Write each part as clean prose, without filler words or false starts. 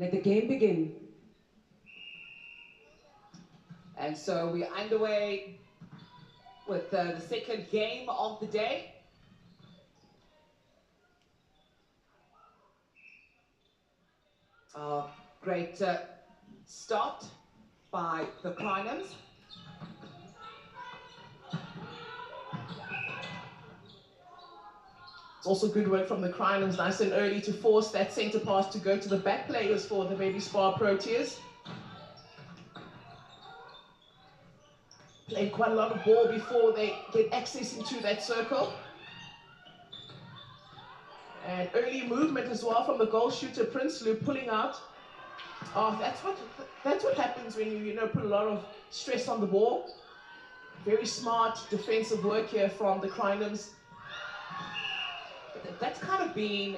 Let the game begin. And so we're underway with the second game of the day. Great start by the Crinums. It's also good work from the Crinums, nice and early to force that centre pass to go to the back players for the Baby Spa Proteas. Played quite a lot of ball before they get access into that circle. And early movement as well from the goal shooter, Prinsloo, pulling out. Oh, that's what happens when you put a lot of stress on the ball. Very smart defensive work here from the Crinums. That's kind of been,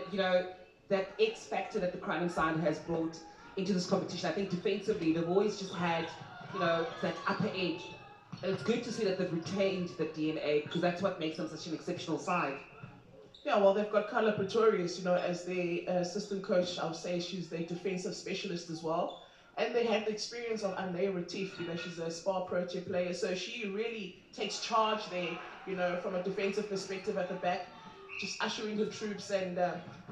that X factor that the Crinum side has brought into this competition. I think defensively, they've always just had, that upper edge. And it's good to see that they've retained the DNA, because that's what makes them such an exceptional side. Yeah, well, they've got Carla Pretorius, as the assistant coach. I would say she's the defensive specialist as well. And they have the experience of Anaya Retief, she's a Spa Protea player. So she really takes charge there, from a defensive perspective at the back, just ushering the troops and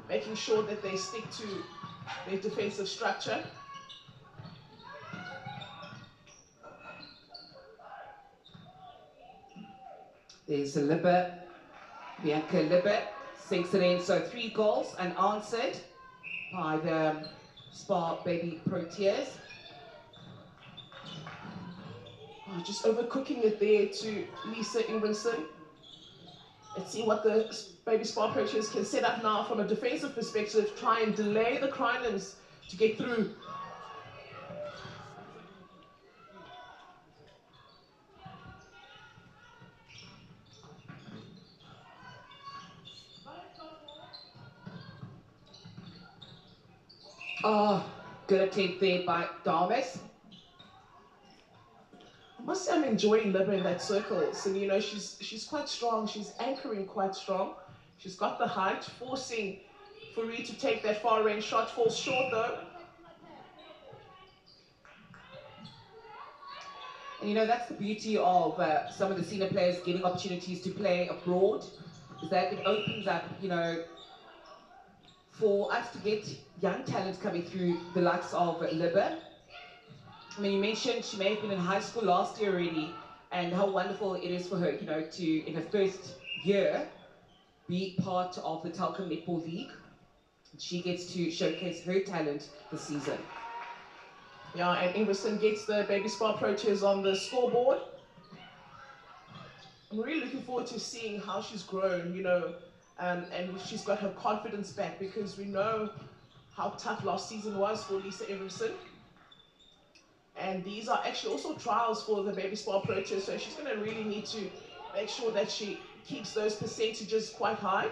making sure that they stick to their defensive structure. There's Bianca Libbe, sinks it in. So 3 goals unanswered by the Spa Baby Proteas. Oh, just overcooking it there to Lisa Ingwenson. Let's see what the Baby Spa Proteas can set up now from a defensive perspective, try and delay the Crinums to get through. Oh, good attempt there by Dames. I must say I'm enjoying Libba in that circle. So, she's quite strong. She's anchoring quite strong. She's got the height, forcing Fourie to take that far range shot. Falls short though. And that's the beauty of some of the senior players getting opportunities to play abroad, is that it opens up, for us to get young talent coming through, the likes of Libba. I mean, you mentioned she may have been in high school last year already, and how wonderful it is for her, to, in her first year, be part of the Telkom Netball League. She gets to showcase her talent this season. Yeah, and Ingwerson gets the Baby Spa Proteas on the scoreboard. I'm really looking forward to seeing how she's grown, and she's got her confidence back, because we know how tough last season was for Lisa Ingwerson. And these are actually also trials for the Baby Spa Proteas, so she's going to really need to make sure that she keeps those percentages quite high.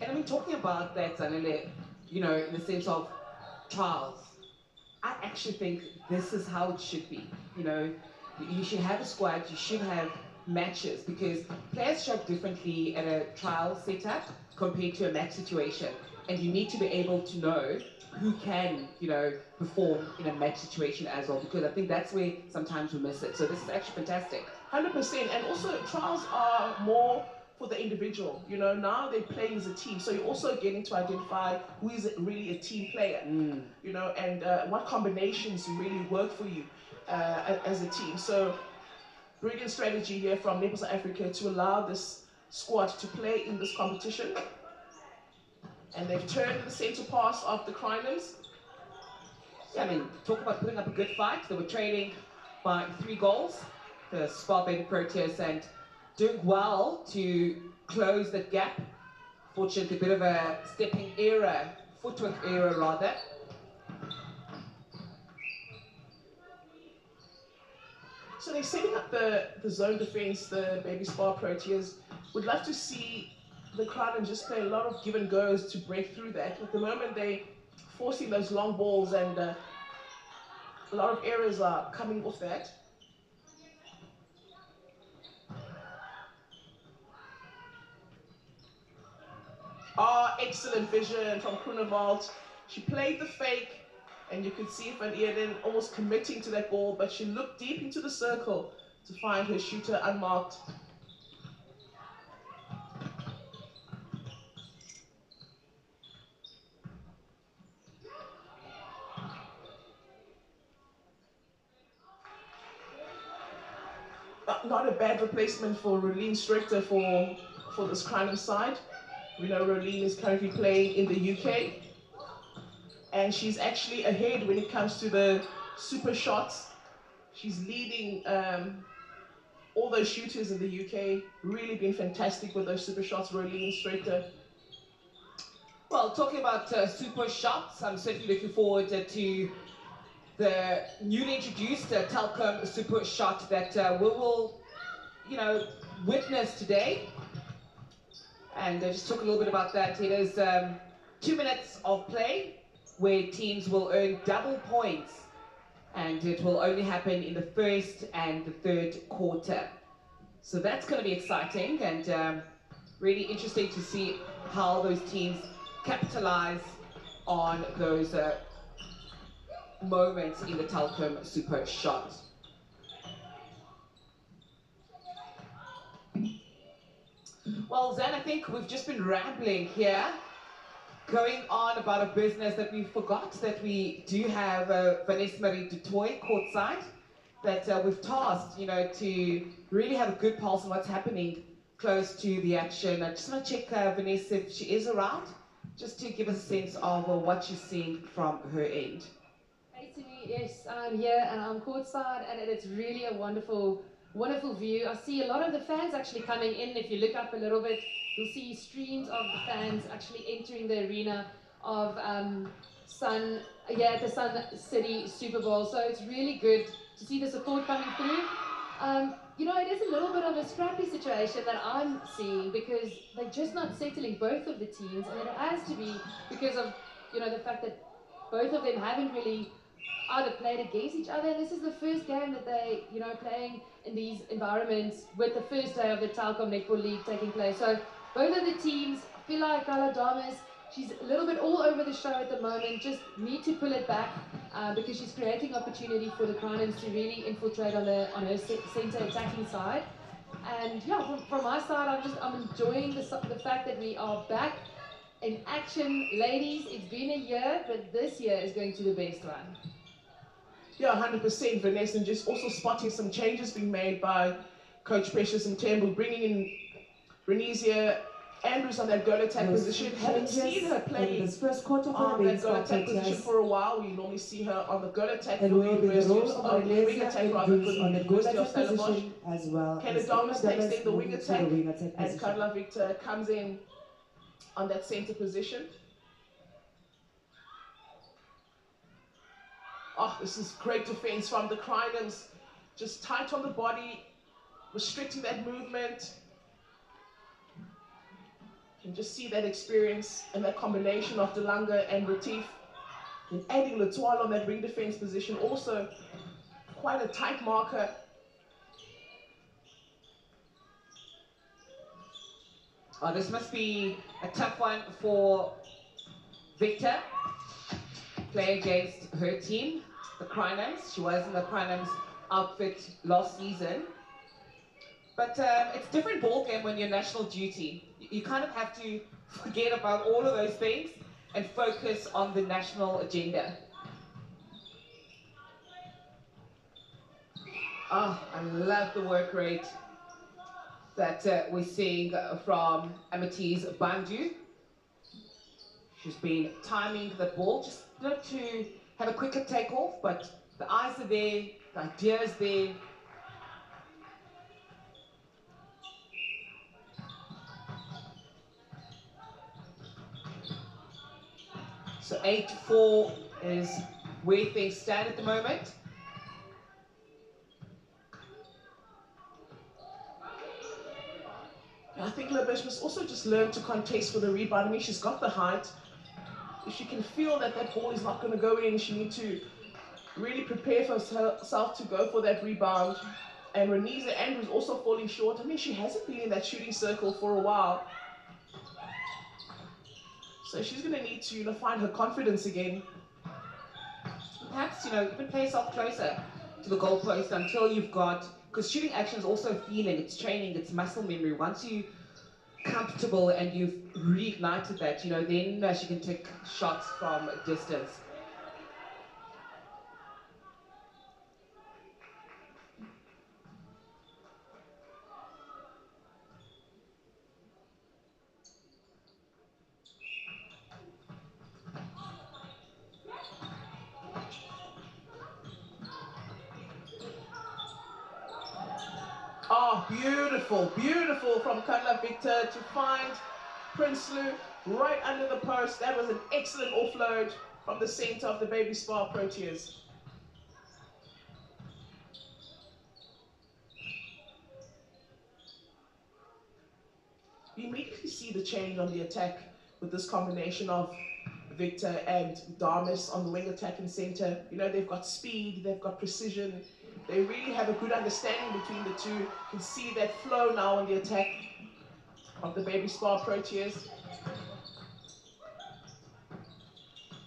And I mean, talking about that, Zanele, in the sense of trials, I actually think this is how it should be. You should have a squad, you should have matches, because players show up differently at a trial setup compared to a match situation. And you need to be able to know who can, perform in a match situation as well, because I think that's where sometimes we miss it. So this is actually fantastic. 100%, and also trials are more for the individual. Now they're playing as a team, so you're also getting to identify who is really a team player, and what combinations really work for you as a team. So brilliant strategy here from Netball South Africa to allow this squad to play in this competition. And they've turned the centre pass of the Crinums. Yeah, I mean, talk about putting up a good fight. They were trailing by 3 goals, the Spa Baby Proteas, and doing well to close that gap. Fortunately, a bit of a stepping error, footwork error rather. So they're setting up the zone defense, the Baby Spa Proteas. Would love to see the Crinums just play a lot of give and goes to break through that. At the moment, they're forcing those long balls, and a lot of errors are coming off that. Excellent vision from Groenewald. She played the fake, and you could see Van Eerden almost committing to that ball, but she looked deep into the circle to find her shooter unmarked. Not a bad replacement for Rolene Strichter for this Crinums side. We know Rolene is currently playing in the UK, and she's actually ahead when it comes to the super shots. She's leading all those shooters in the UK. Really been fantastic with those super shots, Rolene Strichter. Well, talking about super shots, I'm certainly looking forward to the newly introduced Telkom super shot that we will, witness today. And just talk a little bit about that. It is 2 minutes of play where teams will earn double points, and it will only happen in the first and the third quarter. So that's going to be exciting and really interesting to see how those teams capitalize on those moments in the Telkom super shot. Well, Zan, I think we've just been rambling here, going on about a business that we forgot that we do have Vanessa Marie du Toit courtside, that we've tasked, to really have a good pulse on what's happening close to the action. I just want to check Vanessa if she is around, just to give us a sense of what she's seeing from her end. Hey to me, yes, I'm here and I'm courtside, and it's really a wonderful view. I see a lot of the fans actually coming in. If you look up a little bit, you'll see streams of the fans actually entering the arena of the Sun City Super Bowl. So it's really good to see the support coming through. It is a little bit of a scrappy situation that I'm seeing, because they're just not settling, both of the teams, and it has to be because of the fact that both of them haven't really either played against each other, and this is the first game that they playing in these environments with the first day of the Telkom Netball League taking place. So both of the teams, I feel like Carla Damas, she's a little bit all over the show at the moment, just need to pull it back because she's creating opportunity for the Crinums to really infiltrate on her center attacking side. And yeah, from my side, I'm enjoying the fact that we are back in action. Ladies, it's been a year, but this year is going to be the best one. Yeah, 100%, Vanessa, and just also spotting some changes being made by Coach Precious and Temple, bringing in Renizia Andrews on that goal attack position. Haven't seen her play this first quarter on that goal attack position for a while. We normally see her on the goal attack for the wing attack rather for the University of Stellenbosch as well. Kayla Damas takes in the wing attack, and Carla Victor comes in on that center position. Oh, this is great defense from the Crinums. Just tight on the body, restricting that movement. You can just see that experience and that combination of Delanga and Retief. And adding Latoile on that ring defense position, also quite a tight marker. Oh, this must be a tough one for Victor, playing against her team, the Crinums. She was in the Crinums outfit last season. But it's a different ballgame when you're national duty. You kind of have to forget about all of those things and focus on the national agenda. Oh, I love the work rate that we're seeing from Amethyst Bandu. She's been timing the ball just not to have a quicker takeoff, but the eyes are there, the idea is there. So 8-4 is where things stand at the moment. I think Labesh must also just learn to contest for the rebound. I mean, she's got the height. If she can feel that that ball is not going to go in, she needs to really prepare for herself to go for that rebound. And Renisa Andrews also falling short. I mean, she hasn't been in that shooting circle for a while. So she's going to need to, find her confidence again. Perhaps, even play yourself closer to the goalpost until you've got, because shooting action is also feeling, it's training, it's muscle memory. Once you're comfortable and you've reignited that, then she can take shots from a distance. Oh, beautiful, beautiful from Carla Victor to find Prinsloo right under the post. That was an excellent offload from the center of the Baby Spa Proteas. You immediately see the change on the attack with this combination of Victor and Damis on the wing attack and center. They've got speed, they've got precision. They really have a good understanding between the two. You can see that flow now on the attack of the Baby Spa Proteas.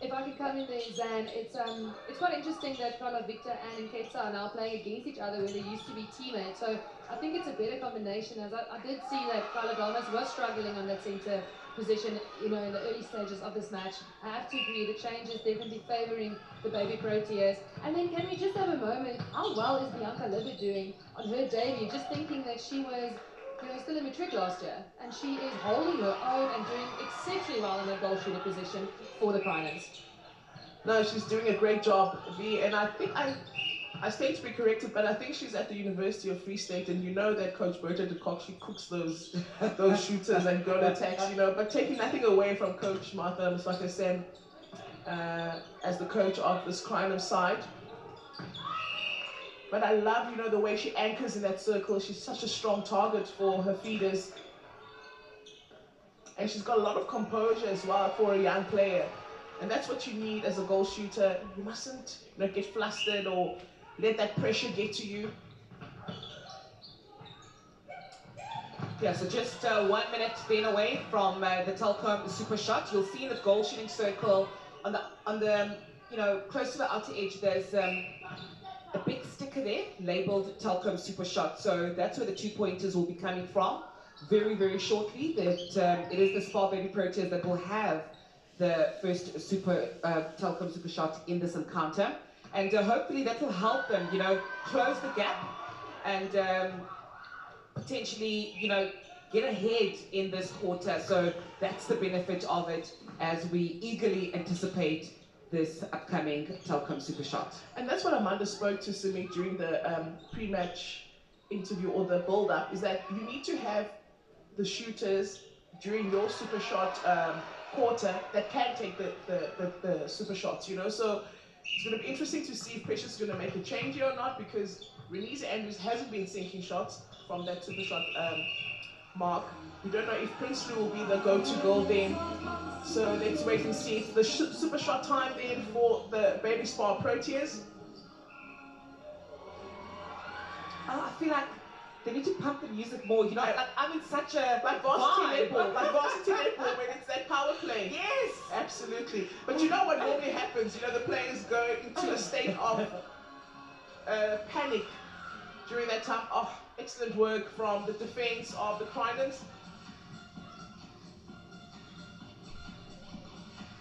If I could come in there, Zan, it's quite interesting that Carla Victor and Nketsa are now playing against each other where they used to be teammates. So I think it's a better combination. As I did see that Carla Damas was struggling on that centre position, in the early stages of this match. I have to agree, the change is definitely favouring the Baby Proteas. And then can we just have a moment, how well is Bianca Libet doing on her debut? Just thinking that she was still in matric last year, and she is holding her own and doing exceptionally well in that goal shooter position for the Crinums. No, she's doing a great job, V, and I think I stand to be corrected, but I think she's at the University of Free State, and you know that Coach Berta de Kock, she cooks those shooters and goal attacks, but taking nothing away from Coach Martha Mswakasem as the coach of this Crinum side. But I love, the way she anchors in that circle. She's such a strong target for her feeders. And she's got a lot of composure as well for a young player. And that's what you need as a goal shooter. You mustn't get flustered or let that pressure get to you. Yeah, so just 1 minute then away from the Telkom Super Shot. You'll see in the goal shooting circle on the close to the outer edge, there's a big sticker there labeled Telkom Super Shot. So that's where the 2 pointers will be coming from very, very shortly. That it is the Spa Baby Proteas that will have the first Telkom Super Shot in this encounter. And hopefully that will help them, close the gap and potentially, get ahead in this quarter. So that's the benefit of it as we eagerly anticipate this upcoming Telkom Super Shot. And that's what Amanda spoke to Sumi during the pre-match interview or the build-up, is that you need to have the shooters during your Super Shot quarter that can take the Super Shots, So it's going to be interesting to see if Precious is going to make a change here or not, because Renise Andrews hasn't been sinking shots from that Super Shot mark. We don't know if Prinsloo will be the go-to goal then. So let's wait and see. It's the Super Shot time then for the Baby Spa Proteas. I feel like they need to pump the music more. I'm in such a like varsity netball when it's that power play. Yes, absolutely. But you know what normally happens? The players go into a state of panic during that time. Oh, excellent work from the defense of the Crinums.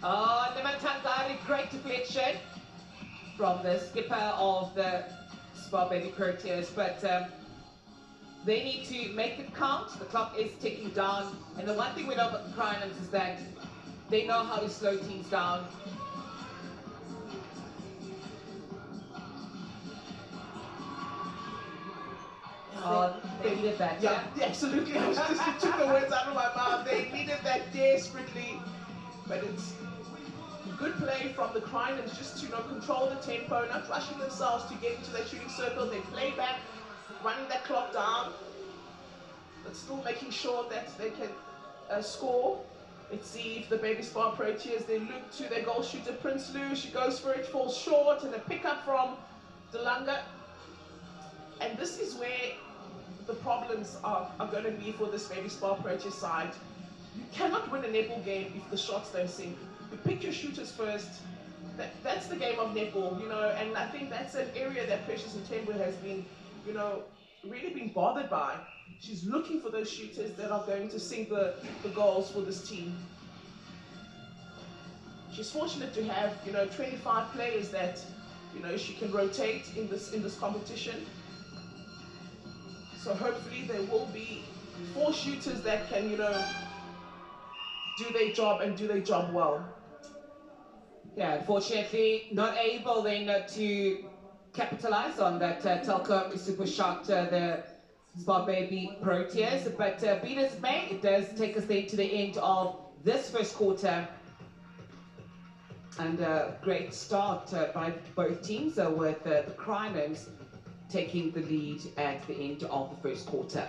Oh, Nemantangari, great deflection from the skipper of the Spa Baby Proteas, but they need to make it count. The clock is ticking down, and the one thing we know about the Crinums is that they know how to slow teams down. Oh, they needed that, yeah? Absolutely. I just took the words out of my mouth. They needed that desperately, but it's good play from the Crinums just to control the tempo, not rushing themselves to get into that shooting circle. They play back, running that clock down, but still making sure that they can score. Let's see if the Baby Spa Proteas, they look to their goal shooter Prinsloo. She goes for it, falls short, and a pickup from Delanga. And this is where the problems are going to be for this Baby Spa Proteas side. you cannot win a netball game if the shots don't sink. You pick your shooters first. That's the game of netball, you know, and I think that's an area that Precious Ntembwe has been, you know, really been bothered by. She's looking for those shooters that are going to sink the goals for this team. She's fortunate to have, you know, 25 players that, you know, she can rotate in this competition. So hopefully there will be 4 shooters that can, you know, do their job and do their job well. Yeah, unfortunately not able then to capitalize on that Telkom super shot, the Zimbabwe beat Proteas, but be it as may, it does take us then to the end of this first quarter. And a great start by both teams with the Crinums taking the lead at the end of the first quarter.